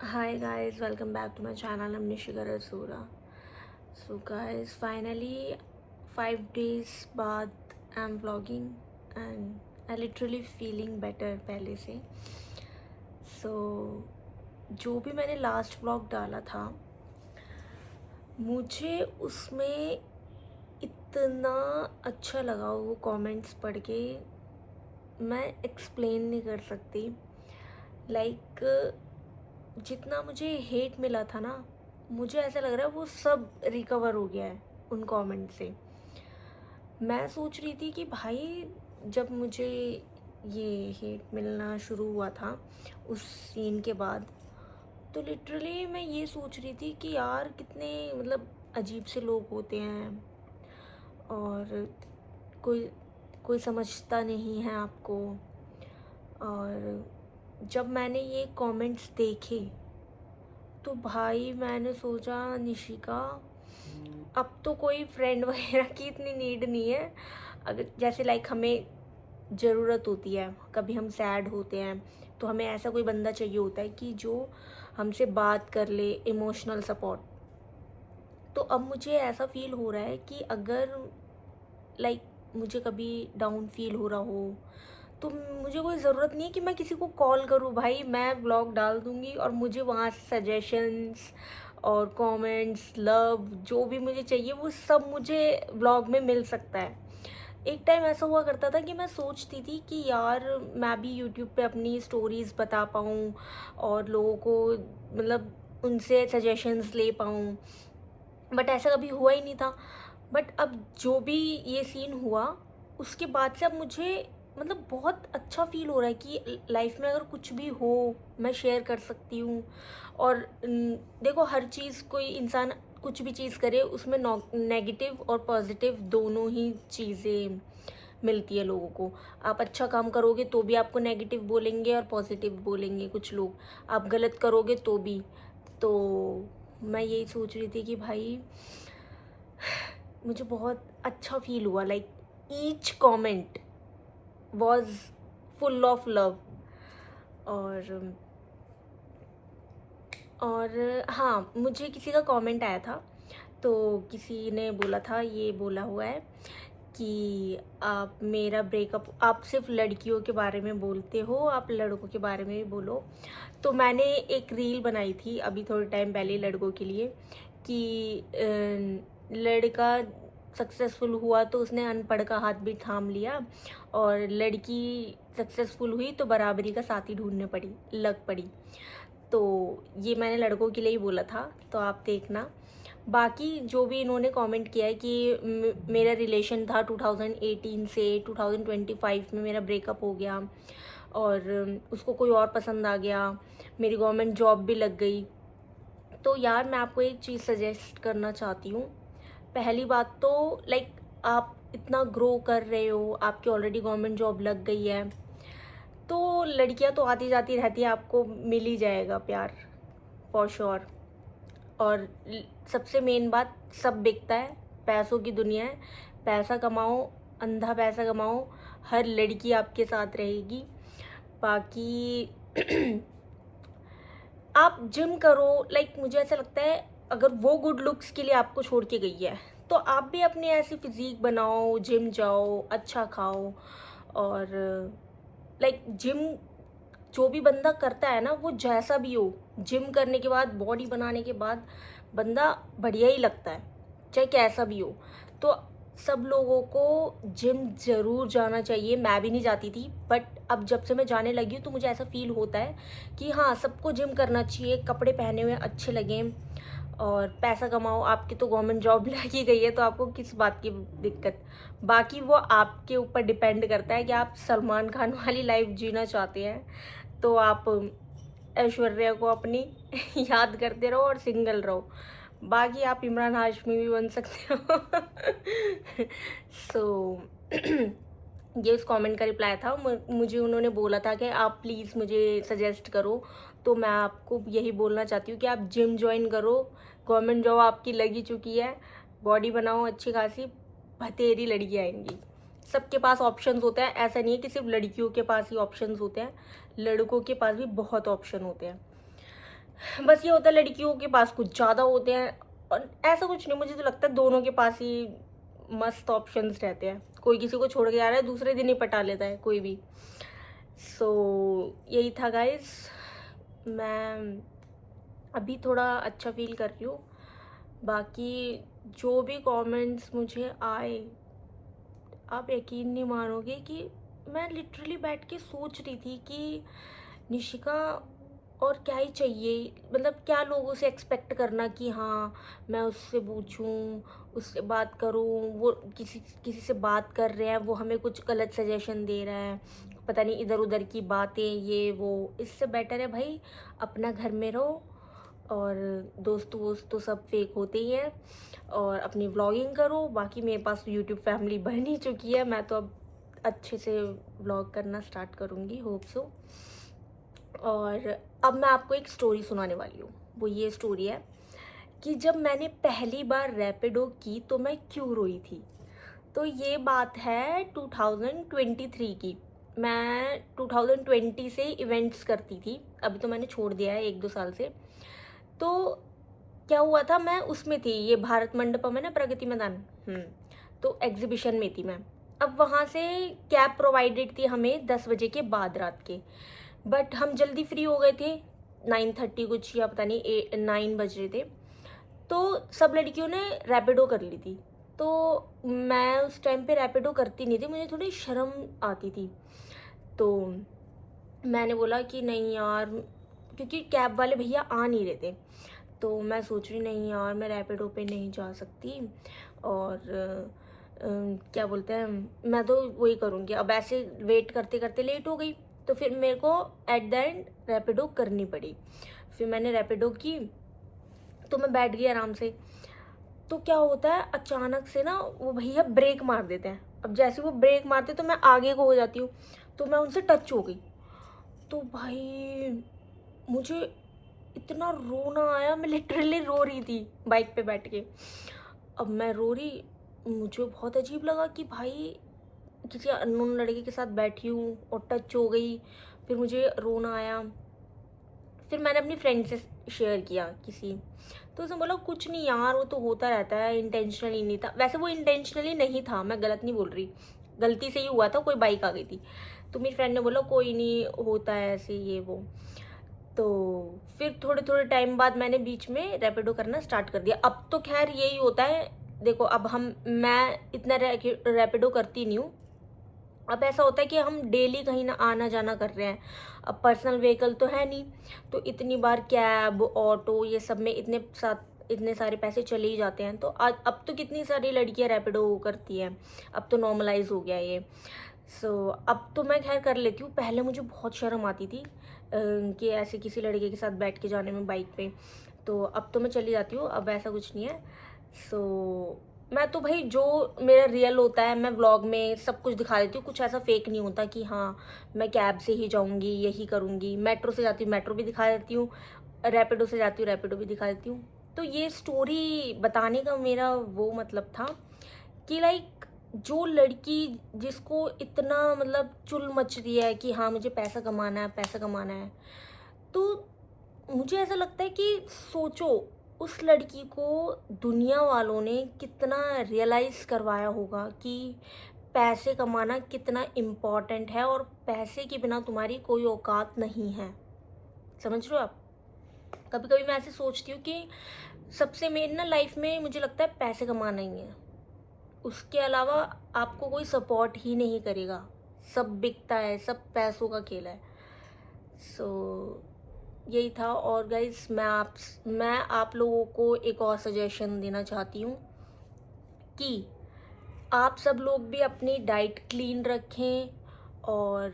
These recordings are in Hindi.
Hi guys, welcome back to my channel. I'm Nishika Rasura. So guys, finally 5 days बाद I'm vlogging and I literally feeling better पहले से. So जो भी मैंने लास्ट vlog डाला था मुझे उसमें इतना अच्छा लगा वो कमेंट्स पढ़ के मैं एक्सप्लेन नहीं कर सकती. लाइक जितना मुझे हेट मिला था ना, मुझे ऐसा लग रहा है वो सब रिकवर हो गया है उन कमेंट से. मैं सोच रही थी कि भाई जब मुझे ये हेट मिलना शुरू हुआ था उस सीन के बाद, तो लिटरली मैं ये सोच रही थी कि यार कितने मतलब अजीब से लोग होते हैं और कोई कोई समझता नहीं है आपको. और जब मैंने ये कमेंट्स देखे तो भाई मैंने सोचा निशिका अब तो कोई फ्रेंड वगैरह की इतनी नीड नहीं है. अगर जैसे लाइक हमें ज़रूरत होती है, कभी हम सैड होते हैं तो हमें ऐसा कोई बंदा चाहिए होता है कि जो हमसे बात कर ले, इमोशनल सपोर्ट. तो अब मुझे ऐसा फील हो रहा है कि अगर लाइक मुझे कभी डाउन फील हो रहा हो तो मुझे कोई ज़रूरत नहीं है कि मैं किसी को कॉल करूँ. भाई मैं व्लॉग डाल दूँगी और मुझे वहाँ से सजेशंस और कमेंट्स, लव जो भी मुझे चाहिए वो सब मुझे व्लॉग में मिल सकता है. एक टाइम ऐसा हुआ करता था कि मैं सोचती थी कि यार मैं भी यूट्यूब पे अपनी स्टोरीज़ बता पाऊँ और लोगों को मतलब उनसे सजेशंस ले पाऊँ, बट ऐसा कभी हुआ ही नहीं था. बट अब जो भी ये सीन हुआ उसके बाद से अब मुझे मतलब बहुत अच्छा फील हो रहा है कि लाइफ में अगर कुछ भी हो मैं शेयर कर सकती हूँ. और देखो हर चीज़ कोई इंसान कुछ भी चीज़ करे उसमें नेगेटिव और पॉजिटिव दोनों ही चीज़ें मिलती है लोगों को. आप अच्छा काम करोगे तो भी आपको नेगेटिव बोलेंगे और पॉजिटिव बोलेंगे कुछ लोग. आप गलत करोगे तो भी. तो मैं यही सोच रही थी कि भाई मुझे बहुत अच्छा फील हुआ. Like each comment was full of love. और हाँ, मुझे किसी का कमेंट आया था तो किसी ने बोला था, ये बोला हुआ है कि आप मेरा ब्रेकअप, आप सिर्फ लड़कियों के बारे में बोलते हो, आप लड़कों के बारे में भी बोलो. तो मैंने एक रील बनाई थी अभी थोड़े टाइम पहले लड़कों के लिए कि लड़का सक्सेसफुल हुआ तो उसने अनपढ़ का हाथ भी थाम लिया और लड़की सक्सेसफुल हुई तो बराबरी का साथी ढूंढने लग पड़ी. तो ये मैंने लड़कों के लिए ही बोला था, तो आप देखना. बाकी जो भी इन्होंने कमेंट किया है कि मेरा रिलेशन था 2018 से 2025 में मेरा ब्रेकअप हो गया और उसको कोई और पसंद आ गया, मेरी गवर्नमेंट जॉब भी लग गई. तो यार मैं आपको एक चीज़ सजेस्ट करना चाहती हूँ. पहली बात तो लाइक आप इतना ग्रो कर रहे हो, आपकी ऑलरेडी गवर्नमेंट जॉब लग गई है, तो लड़कियां तो आती जाती रहती है, आपको मिल ही जाएगा प्यार फॉर श्योर. और सबसे मेन बात, सब बिकता है, पैसों की दुनिया है. पैसा कमाओ, अंधा पैसा कमाओ, हर लड़की आपके साथ रहेगी. बाकी आप जिम करो. लाइक मुझे ऐसा लगता है अगर वो गुड लुक्स के लिए आपको छोड़ के गई है तो आप भी अपनी ऐसी फिजिक बनाओ, जिम जाओ, अच्छा खाओ. और लाइक जिम जो भी बंदा करता है ना, वो जैसा भी हो, जिम करने के बाद, बॉडी बनाने के बाद बंदा बढ़िया ही लगता है, चाहे कैसा भी हो. तो सब लोगों को जिम ज़रूर जाना चाहिए. मैं भी नहीं जाती थी बट अब जब से मैं जाने लगी हूँ तो मुझे ऐसा फील होता है कि हाँ, सबको जिम करना चाहिए, कपड़े पहने हुए अच्छे लगें और पैसा कमाओ. आपकी तो गवर्नमेंट जॉब लगी गई है तो आपको किस बात की दिक्कत. बाकी वो आपके ऊपर डिपेंड करता है कि आप सलमान खान वाली लाइफ जीना चाहते हैं तो आप ऐश्वर्या को अपनी याद करते रहो और सिंगल रहो. बाकी आप इमरान हाशमी भी बन सकते हो. सो ये उस कमेंट का रिप्लाई था. मुझे उन्होंने बोला था कि आप प्लीज़ मुझे सजेस्ट करो. तो मैं आपको यही बोलना चाहती हूँ कि आप जिम ज्वाइन करो, गवर्नमेंट जॉब आपकी लगी चुकी है, बॉडी बनाओ अच्छी खासी, बतेरी लड़की आएंगी. सबके पास ऑप्शंस होता है, ऐसा नहीं है कि सिर्फ लड़कियों के पास ही ऑप्शंस होते हैं, लड़कों के पास भी बहुत ऑप्शन होते हैं. बस ये होता है लड़कियों के पास कुछ ज़्यादा होते हैं, और ऐसा कुछ नहीं, मुझे तो लगता है दोनों के पास ही मस्त ऑप्शंस रहते हैं। कोई किसी को छोड़ के आ रहा है, दूसरे दिन ही पटा लेता है कोई भी। सो यही था गाइस। मैं अभी थोड़ा अच्छा फील कर रही हूँ। बाकी जो भी कमेंट्स मुझे आए, आप यकीन नहीं मानोगे कि मैं लिटरली बैठ के सोच रही थी कि निशिका और क्या ही चाहिए, मतलब क्या लोगों से एक्सपेक्ट करना कि हाँ मैं उससे पूछूं, उससे बात करूं, वो किसी किसी से बात कर रहे हैं, वो हमें कुछ गलत सजेशन दे रहा है, पता नहीं इधर उधर की बातें ये वो। इससे बेटर है भाई अपना घर में रहो, और दोस्त वोस्त तो सब फेक होते ही हैं, और अपनी व्लॉगिंग करो। बाकी मेरे पास यूट्यूब फैमिली बन ही चुकी है, मैं तो अब अच्छे से व्लॉग करना स्टार्ट करूँगी, होप सो। और अब मैं आपको एक स्टोरी सुनाने वाली हूँ। वो ये स्टोरी है कि जब मैंने पहली बार रैपिडो की तो मैं क्यों रोई थी। तो ये बात है 2023 की। मैं 2020 से इवेंट्स करती थी, अभी तो मैंने छोड़ दिया है 1-2 साल से। तो क्या हुआ था, मैं उसमें थी, ये भारत मंडपम है ना, प्रगति मैदान, तो एग्जीबिशन में थी मैं। अब वहाँ से कैब प्रोवाइडेड थी हमें 10 बजे के बाद रात के, बट हम जल्दी फ्री हो गए थे, 9:30 कुछ या पता नहीं 9 बज रहे थे। तो सब लड़कियों ने रैपिडो कर ली थी। तो मैं उस टाइम पे रैपिडो करती नहीं थी, मुझे थोड़ी शर्म आती थी। तो मैंने बोला कि नहीं यार, क्योंकि कैब वाले भैया आ नहीं रहे थे, तो मैं सोच रही नहीं यार मैं रैपिडो पे नहीं जा सकती, और क्या बोलते हैं, मैं तो वही करूँगी। अब ऐसे वेट करते करते लेट हो गई, तो फिर मेरे को एट द एंड रैपिडो करनी पड़ी। फिर मैंने रैपिडो की, तो मैं बैठ गई आराम से। तो क्या होता है, अचानक से ना वो भैया ब्रेक मार देते हैं। अब जैसे वो ब्रेक मारते तो मैं आगे को हो जाती हूँ, तो मैं उनसे टच हो गई। तो भाई मुझे इतना रोना आया, मैं लिटरली रो रही थी बाइक पे बैठ के। अब मैं रो रही, मुझे बहुत अजीब लगा कि भाई किसी अननोन लड़के के साथ बैठी हूँ और टच हो गई, फिर मुझे रोना आया। फिर मैंने अपनी फ्रेंड से शेयर किया किसी, तो उसने बोला कुछ नहीं यार, वो तो होता रहता है, इंटेंशनली नहीं था। वैसे वो इंटेंशनली नहीं था, मैं गलत नहीं बोल रही, गलती से ही हुआ था, कोई बाइक आ गई थी। तो मेरी फ्रेंड ने बोला कोई नहीं, होता है ऐसे ये वो। तो फिर थोड़े थोड़े टाइम बाद मैंने बीच में रैपिडो करना स्टार्ट कर दिया। अब तो खैर यही होता है, देखो अब मैं इतना रैपिडो करती नहीं हूँ। अब ऐसा होता है कि हम डेली कहीं ना आना जाना कर रहे हैं, अब पर्सनल व्हीकल तो है नहीं, तो इतनी बार कैब ऑटो ये सब में इतने सारे पैसे चले ही जाते हैं। तो आज अब तो कितनी सारी लड़कियां रैपिडो करती हैं, अब तो नॉर्मलाइज हो गया ये। अब तो मैं खैर कर लेती हूँ, पहले मुझे बहुत शर्म आती थी कि ऐसे किसी लड़के के साथ बैठ के जाने में बाइक पे। तो अब तो मैं चली जाती हूँ, अब ऐसा कुछ नहीं है। मैं तो भाई जो मेरा रियल होता है मैं व्लॉग में सब कुछ दिखा देती हूँ, कुछ ऐसा फेक नहीं होता कि हाँ मैं कैब से ही जाऊँगी यही करूँगी। मेट्रो से जाती हूँ मेट्रो भी दिखा देती हूँ, रैपिडो से जाती हूँ रैपिडो भी दिखा देती हूँ। तो ये स्टोरी बताने का मेरा वो मतलब था कि लाइक जो लड़की जिसको इतना मतलब चुल मच रही है कि हाँ मुझे पैसा कमाना है पैसा कमाना है, तो मुझे ऐसा लगता है कि सोचो उस लड़की को दुनिया वालों ने कितना रियलाइज़ करवाया होगा कि पैसे कमाना कितना इम्पॉर्टेंट है, और पैसे के बिना तुम्हारी कोई औकात नहीं है। समझ रहे हो आप? कभी कभी मैं ऐसे सोचती हूँ कि सबसे मेन ना लाइफ में मुझे लगता है पैसे कमाना ही है, उसके अलावा आपको कोई सपोर्ट ही नहीं करेगा। सब बिकता है, सब पैसों का खेल है। सो यही था। और गाइस मैं आप लोगों को एक और सजेशन देना चाहती हूँ कि आप सब लोग भी अपनी डाइट क्लीन रखें, और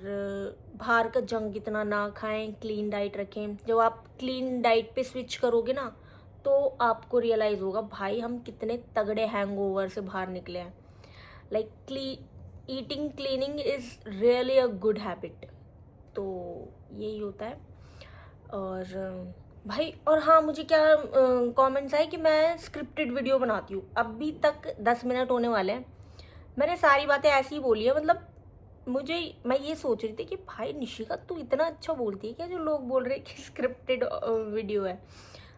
बाहर का जंक इतना ना खाएं, क्लीन डाइट रखें। जब आप क्लीन डाइट पे स्विच करोगे ना, तो आपको रियलाइज़ होगा भाई हम कितने तगड़े हैंगओवर से बाहर निकले हैं। Like eating cleaning is really a good habit. तो यही होता है। और भाई और हाँ, मुझे क्या कमेंट्स आए कि मैं स्क्रिप्टेड वीडियो बनाती हूँ। अभी तक 10 मिनट होने वाले हैं, मैंने सारी बातें ऐसी ही बोली है, मतलब मुझे मैं ये सोच रही थी कि भाई निशिका तू इतना अच्छा बोलती है क्या, जो लोग बोल रहे हैं कि स्क्रिप्टेड वीडियो है।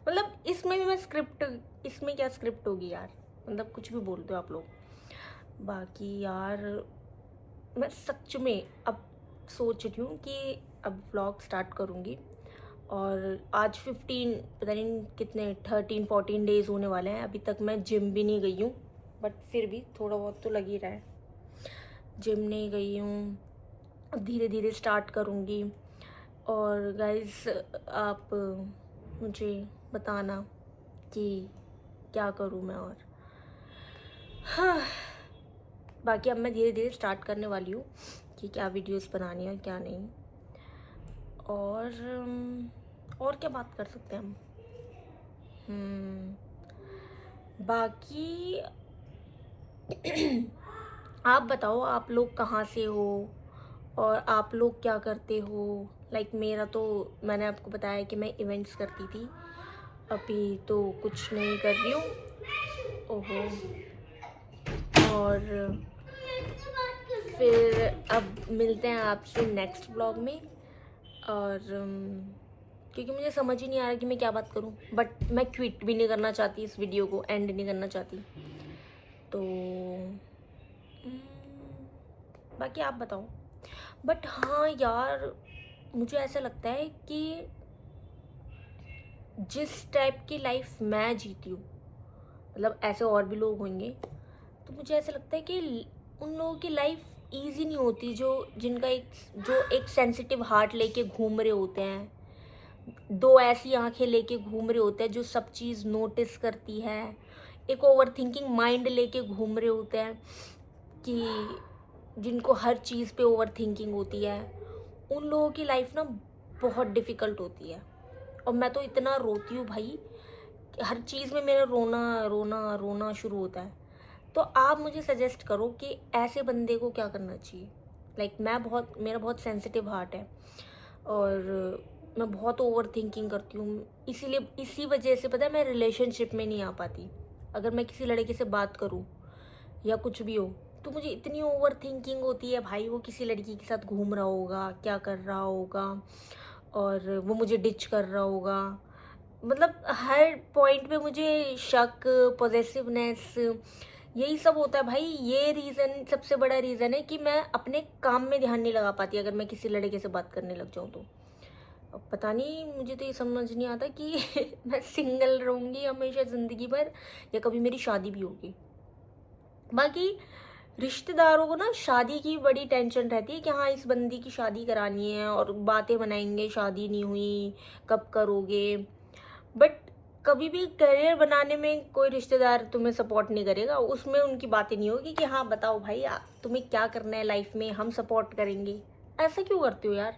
मतलब इसमें भी मैं स्क्रिप्ट, इसमें क्या स्क्रिप्ट होगी यार, मतलब कुछ भी बोलते हो आप लोग। बाकी यार मैं सच में अब सोच रही हूँ कि अब व्लॉग स्टार्ट करूँगी। और आज 15 पता नहीं कितने 13-14 डेज़ होने वाले हैं, अभी तक मैं जिम भी नहीं गई हूँ, बट फिर भी थोड़ा बहुत तो लग ही रहा है। जिम नहीं गई हूँ, अब धीरे धीरे स्टार्ट करूँगी। और गाइस आप मुझे बताना कि क्या करूँ मैं। और हाँ, बाकी अब मैं धीरे धीरे स्टार्ट करने वाली हूँ कि क्या वीडियोस बनानी है क्या नहीं। और क्या बात कर सकते हैं हम। बाकी आप बताओ, आप लोग कहाँ से हो और आप लोग क्या करते हो। लाइक मेरा तो, मैंने आपको बताया कि मैं इवेंट्स करती थी, अभी तो कुछ नहीं कर रही हूँ। ओहो। और फिर अब मिलते हैं आपसे नेक्स्ट ब्लॉग में। और क्योंकि मुझे समझ ही नहीं आ रहा कि मैं क्या बात करूं, बट मैं क्विट भी नहीं करना चाहती, इस वीडियो को एंड नहीं करना चाहती। तो बाकी आप बताओ। बट हाँ यार, मुझे ऐसा लगता है कि जिस टाइप की लाइफ मैं जीती हूँ, मतलब ऐसे और भी लोग होंगे, तो मुझे ऐसा लगता है कि उन लोगों की लाइफ ईजी नहीं होती, जो एक सेंसिटिव हार्ट लेके घूम रहे होते हैं, दो ऐसी आंखें लेके घूम रहे होते हैं जो सब चीज़ नोटिस करती है, एक ओवर थिंकिंग माइंड लेके घूम रहे होते हैं कि जिनको हर चीज़ पे ओवर थिंकिंग होती है। उन लोगों की लाइफ ना बहुत डिफ़िकल्ट होती है। और मैं तो इतना रोती हूँ भाई, हर चीज़ में मेरा रोना रोना रोना शुरू होता है। तो आप मुझे सजेस्ट करो कि ऐसे बंदे को क्या करना चाहिए। लाइक मेरा बहुत सेंसिटिव हार्ट है, और मैं बहुत ओवर थिंकिंग करती हूँ, इसीलिए इसी वजह से पता है मैं रिलेशनशिप में नहीं आ पाती। अगर मैं किसी लड़के से बात करूँ या कुछ भी हो, तो मुझे इतनी ओवर थिंकिंग होती है भाई, वो किसी लड़की के साथ घूम रहा होगा, क्या कर रहा होगा, और वो मुझे डिच कर रहा होगा। मतलब हर पॉइंट पे मुझे शक, पॉजेसिवनेस, यही सब होता है भाई। ये रीज़न सबसे बड़ा रीज़न है कि मैं अपने काम में ध्यान नहीं लगा पाती अगर मैं किसी लड़के से बात करने लग जाऊँ तो। अब पता नहीं, मुझे तो ये समझ नहीं आता कि मैं सिंगल रहूँगी हमेशा ज़िंदगी भर या कभी मेरी शादी भी होगी। बाकी रिश्तेदारों को ना शादी की बड़ी टेंशन रहती है कि हाँ इस बंदी की शादी करानी है, और बातें बनाएंगे, शादी नहीं हुई, कब करोगे। बट कभी भी करियर बनाने में कोई रिश्तेदार तुम्हें सपोर्ट नहीं करेगा, उसमें उनकी बातें नहीं होगी कि हाँ बताओ भाई तुम्हें क्या करना है लाइफ में, हम सपोर्ट करेंगे। ऐसा क्यों करते हो यार।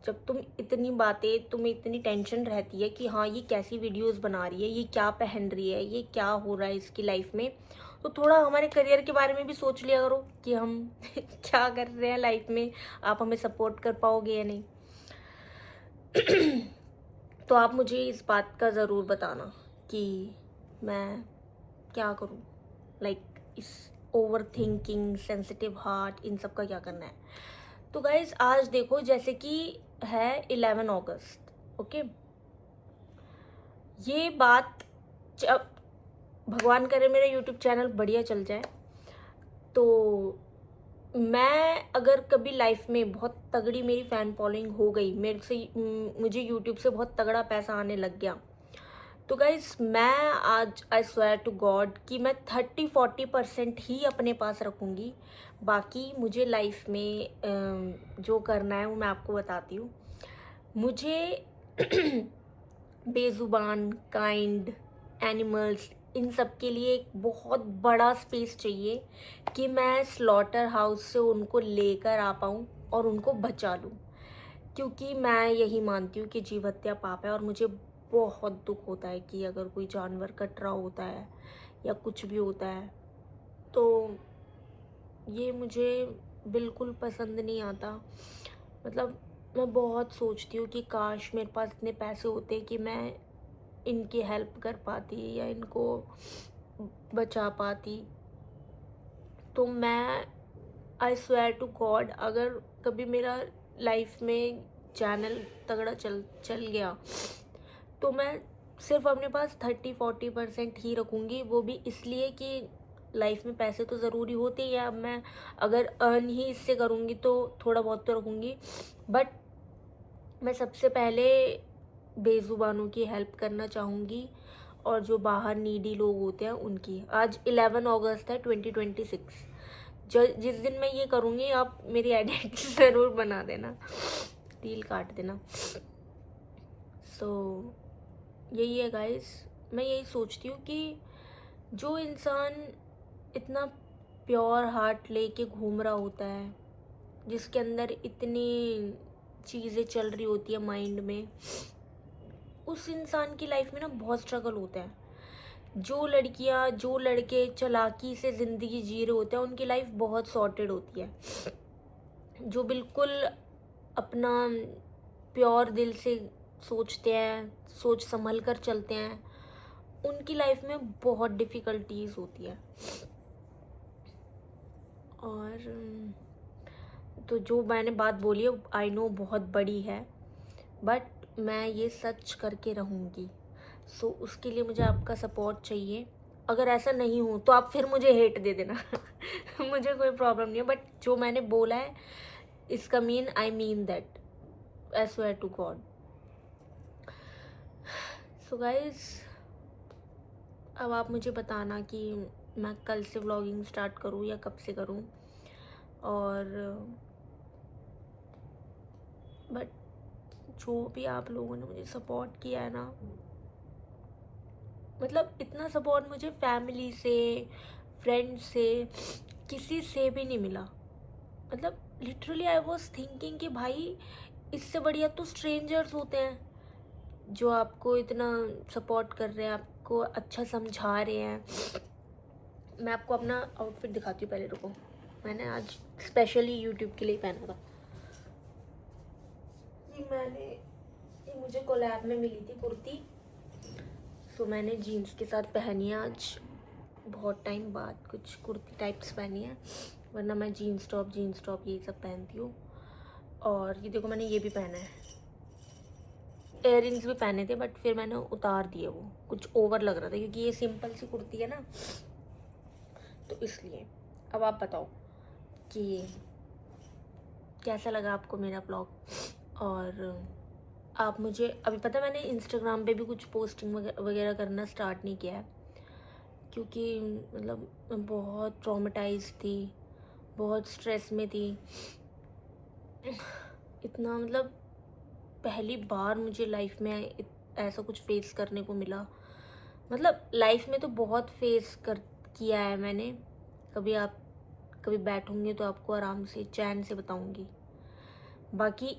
जब तुम्हें इतनी टेंशन रहती है कि हाँ ये कैसी वीडियोस बना रही है, ये क्या पहन रही है, ये क्या हो रहा है इसकी लाइफ में, तो थोड़ा हमारे करियर के बारे में भी सोच लिया करो कि हम क्या कर रहे हैं लाइफ में, आप हमें सपोर्ट कर पाओगे या नहीं। तो आप मुझे इस बात का ज़रूर बताना कि मैं क्या करूँ, लाइक इस ओवर थिंकिंग, सेंसिटिव हार्ट, इन सब का क्या करना है। तो गाइज आज देखो, जैसे कि है 11 अगस्त, ओके। ये बात जब भगवान करे मेरा यूट्यूब चैनल बढ़िया चल जाए, तो मैं अगर कभी लाइफ में बहुत तगड़ी मेरी फ़ैन फॉलोइंग हो गई, मुझे यूट्यूब से बहुत तगड़ा पैसा आने लग गया, तो गाइज मैं आज आई स्वेयर टू गॉड कि मैं 30-40% ही अपने पास रखूँगी। बाकी मुझे लाइफ में जो करना है वो मैं आपको बताती हूँ। मुझे बेजुबान, काइंड एनिमल्स, इन सब के लिए एक बहुत बड़ा स्पेस चाहिए कि मैं स्लॉटर हाउस से उनको लेकर आ पाऊँ और उनको बचा लूँ। क्योंकि मैं यही मानती हूँ कि जीव हत्या पाप है, और मुझे बहुत दुख होता है कि अगर कोई जानवर कट रहा होता है या कुछ भी होता है, तो ये मुझे बिल्कुल पसंद नहीं आता। मतलब मैं बहुत सोचती हूँ कि काश मेरे पास इतने पैसे होते कि मैं इनकी हेल्प कर पाती या इनको बचा पाती। तो मैं आई स्वेयर टू गॉड, अगर कभी मेरा लाइफ में चैनल तगड़ा चल गया तो मैं सिर्फ अपने पास 30-40% ही रखूँगी। वो भी इसलिए कि लाइफ में पैसे तो ज़रूरी होते ही हैं। अब मैं अगर अर्न ही इससे करूँगी तो थोड़ा बहुत तो रखूँगी, बट मैं सबसे पहले बेज़ुबानों की हेल्प करना चाहूँगी और जो बाहर नीडी लोग होते हैं उनकी। आज 11 अगस्त है 2026। जिस दिन मैं ये करूँगी आप मेरी आइडेंटिटी ज़रूर बना देना, रील काट देना। सो यही है गाइस, मैं यही सोचती हूँ कि जो इंसान इतना प्योर हार्ट लेके घूम रहा होता है, जिसके अंदर इतनी चीज़ें चल रही होती है माइंड में, उस इंसान की लाइफ में ना बहुत स्ट्रगल होता है। जो लड़कियां जो लड़के चालाकी से ज़िंदगी जी रहे होते हैं उनकी लाइफ बहुत सॉर्टेड होती है। जो बिल्कुल अपना प्योर दिल से सोचते हैं, सोच संभल कर चलते हैं, उनकी लाइफ में बहुत डिफ़िकल्टीज़ होती है। और तो जो मैंने बात बोली है आई नो बहुत बड़ी है, बट मैं ये सच करके रहूँगी। सो उसके लिए मुझे आपका सपोर्ट चाहिए। अगर ऐसा नहीं हो तो आप फिर मुझे हेट दे देना मुझे कोई प्रॉब्लम नहीं है, बट जो मैंने बोला है इसका I mean that, I swear to God. So guys, अब आप मुझे बताना कि मैं कल से व्लॉगिंग स्टार्ट करूँ या कब से करूँ। और बट जो भी आप लोगों ने मुझे सपोर्ट किया है ना, मतलब इतना सपोर्ट मुझे फैमिली से, फ्रेंड से, किसी से भी नहीं मिला। मतलब लिटरली आई वॉज थिंकिंग कि भाई इससे बढ़िया तो स्ट्रेंजर्स होते हैं जो आपको इतना सपोर्ट कर रहे हैं, आपको अच्छा समझा रहे हैं। मैं आपको अपना आउटफिट दिखाती हूँ, पहले रुको। मैंने आज स्पेशली यूट्यूब के लिए पहना था। ये मुझे कोलैब में मिली थी कुर्ती, सो मैंने जीन्स के साथ पहनी है आज। बहुत टाइम बाद कुछ कुर्ती टाइप्स पहनी है, वरना मैं जीन्स टॉप यही सब पहनती हूँ। और ये देखो मैंने ये भी पहना है, इयररिंग्स भी पहने थे बट फिर मैंने उतार दिए, वो कुछ ओवर लग रहा था क्योंकि ये सिंपल सी कुर्ती है ना, तो इसलिए। अब आप बताओ कि कैसा लगा आपको मेरा ब्लॉग। और आप मुझे अभी पता है मैंने इंस्टाग्राम पे भी कुछ पोस्टिंग वगैरह करना स्टार्ट नहीं किया है, क्योंकि मतलब मैं बहुत ट्रॉमेटाइज थी, बहुत स्ट्रेस में थी। इतना मतलब पहली बार मुझे लाइफ में ऐसा कुछ फेस करने को मिला। मतलब लाइफ में तो बहुत फेस किया है मैंने। कभी बैठूंगी तो आपको आराम से चैन से बताऊंगी। बाकी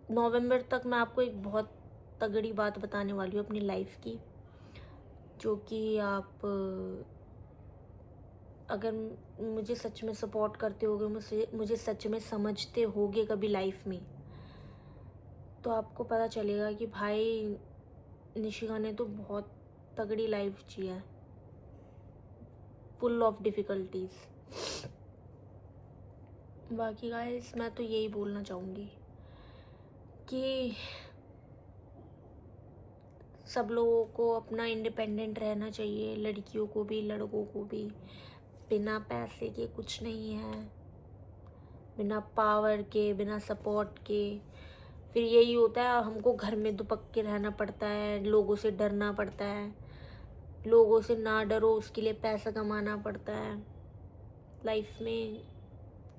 नवंबर तक मैं आपको एक बहुत तगड़ी बात बताने वाली हूँ अपनी लाइफ की, जो कि आप अगर मुझे सच में सपोर्ट करते होगे, मुझे सच में समझते होगे कभी लाइफ में, तो आपको पता चलेगा कि भाई निशिका ने तो बहुत तगड़ी लाइफ जी है, फुल ऑफ डिफ़िकल्टीज़। बाकी गाइस मैं तो यही बोलना चाहूँगी कि सब लोगों को अपना इंडिपेंडेंट रहना चाहिए, लड़कियों को भी लड़कों को भी। बिना पैसे के कुछ नहीं है, बिना पावर के, बिना सपोर्ट के फिर यही होता है, हमको घर में दुबक के रहना पड़ता है, लोगों से डरना पड़ता है। लोगों से ना डरो, उसके लिए पैसा कमाना पड़ता है। लाइफ में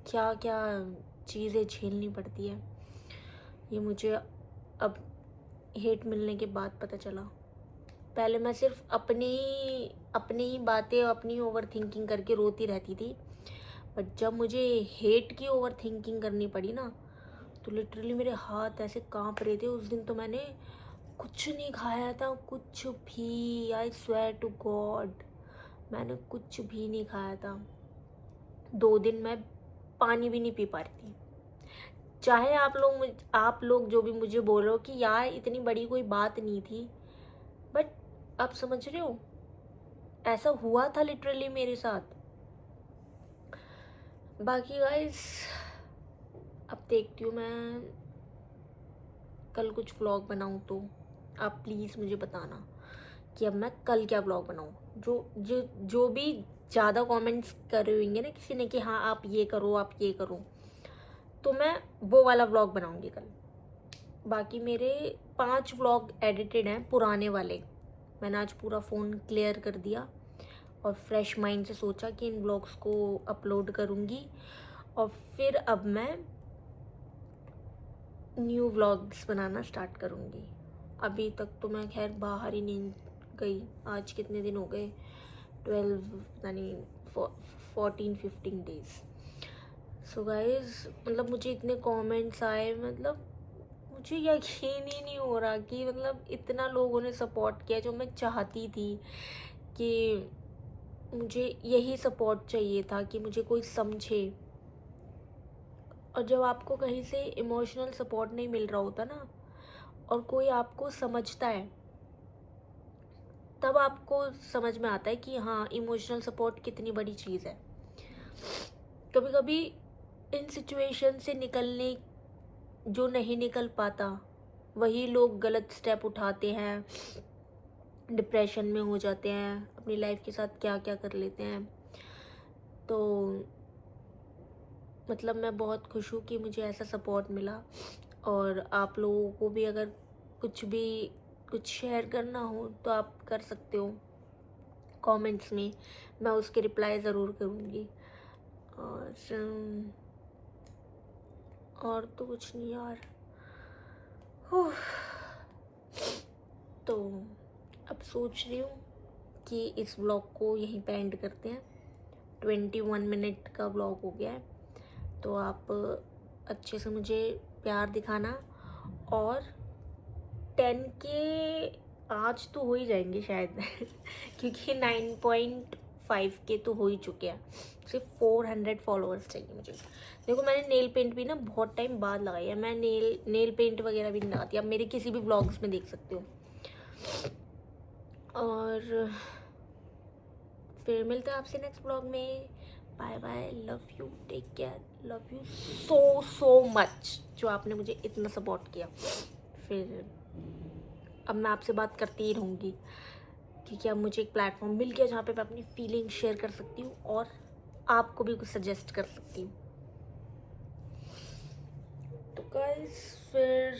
क्या क्या चीज़ें झेलनी पड़ती है, ये मुझे अब हेट मिलने के बाद पता चला। पहले मैं सिर्फ अपनी ही बातें, अपनी ओवर थिंकिंग करके रोती रहती थी, बट जब मुझे हेट की ओवर थिंकिंग करनी पड़ी ना, तो लिटरली मेरे हाथ ऐसे कांप रहे थे। उस दिन तो मैंने कुछ नहीं खाया था, कुछ भी, आई स्वेयर टू गॉड मैंने कुछ भी नहीं खाया था। 2 दिन मैं पानी भी नहीं पी पा रही थी। चाहे आप लोग जो भी मुझे बोल रहे हो कि यार इतनी बड़ी कोई बात नहीं थी, बट आप समझ रहे हो, ऐसा हुआ था लिटरली मेरे साथ। बाकी गाइस अब देखती हूँ मैं कल कुछ व्लॉग बनाऊँ, तो आप प्लीज़ मुझे बताना कि अब मैं कल क्या व्लॉग बनाऊँ। जो भी ज़्यादा कमेंट्स कर रहे होंगे ना किसी ने कि हाँ आप ये करो, आप ये करो, तो मैं वो वाला व्लॉग बनाऊँगी कल। बाकी मेरे 5 व्लॉग एडिटेड हैं पुराने वाले। मैंने आज पूरा फ़ोन क्लियर कर दिया और फ्रेश माइंड से सोचा कि इन व्लॉग्स को अपलोड करूँगी, और फिर अब मैं न्यू व्लॉग्स बनाना स्टार्ट करूँगी। अभी तक तो मैं खैर बाहर ही नहीं गई। आज कितने दिन हो गए, 12 यानी 14-15 डेज़। सो गाइस मतलब मुझे इतने कमेंट्स आए, मतलब मुझे यकीन ही नहीं हो रहा कि मतलब इतना लोगों ने सपोर्ट किया जो मैं चाहती थी कि मुझे यही सपोर्ट चाहिए था कि मुझे कोई समझे। और जब आपको कहीं से इमोशनल सपोर्ट नहीं मिल रहा होता ना, और कोई आपको समझता है, तब आपको समझ में आता है कि हाँ इमोशनल सपोर्ट कितनी बड़ी चीज़ है। कभी कभी इन सिचुएशन से निकलने जो नहीं निकल पाता, वही लोग गलत स्टेप उठाते हैं, डिप्रेशन में हो जाते हैं, अपनी लाइफ के साथ क्या क्या कर लेते हैं। तो मतलब मैं बहुत खुश हूँ कि मुझे ऐसा सपोर्ट मिला। और आप लोगों को भी अगर कुछ शेयर करना हो तो आप कर सकते हो कमेंट्स में, मैं उसके रिप्लाई ज़रूर करूँगी। और तो कुछ नहीं यार। तो अब सोच रही हूँ कि इस व्लॉग को यहीं पे एंड करते हैं। 21 मिनट का व्लॉग हो गया है, तो आप अच्छे से मुझे प्यार दिखाना। और 10 के आज तो हो ही जाएंगे शायद क्योंकि 9.5 के तो हो ही चुके हैं। सिर्फ 400 फॉलोअर्स चाहिए मुझे। देखो मैंने नेल पेंट भी ना बहुत टाइम बाद लगाई है। मैं नेल पेंट वगैरह भी नहीं लगाती, आप मेरे किसी भी व्लॉग्स में देख सकते हो। और फिर मिलते हैं आपसे नेक्स्ट व्लॉग में। Bye bye, love you, take care, love you so much जो आपने मुझे इतना सपोर्ट किया। फिर अब मैं आपसे बात करती ही रहूँगी क्योंकि अब मुझे एक प्लेटफॉर्म मिल गया जहाँ पे मैं अपनी फीलिंग शेयर कर सकती हूँ और आपको भी कुछ सजेस्ट कर सकती हूँ। तो गाइस फिर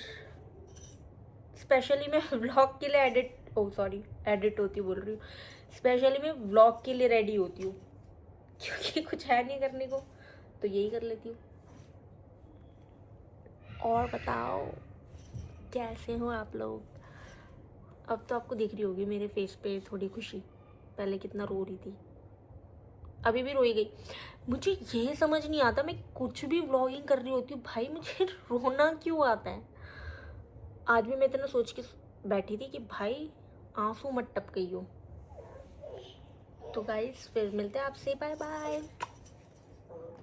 स्पेशली मैं व्लॉग के लिए एडिट होती बोल रही हूँ, स्पेशली मैं व्लॉग के लिए रेडी होती हूँ क्योंकि कुछ है नहीं करने को, तो यही कर लेती हूँ। और बताओ कैसे हो आप लोग? अब तो आपको दिख रही होगी मेरे फेस पे थोड़ी खुशी, पहले कितना रो रही थी, अभी भी रोई गई। मुझे ये समझ नहीं आता, मैं कुछ भी व्लॉगिंग कर रही होती हूँ भाई मुझे रोना क्यों आता है। आज भी मैं इतना सोच के बैठी थी कि भाई आंसू मत टपकइयो। तो गाइस फिर मिलते हैं आपसे, बाय बाय।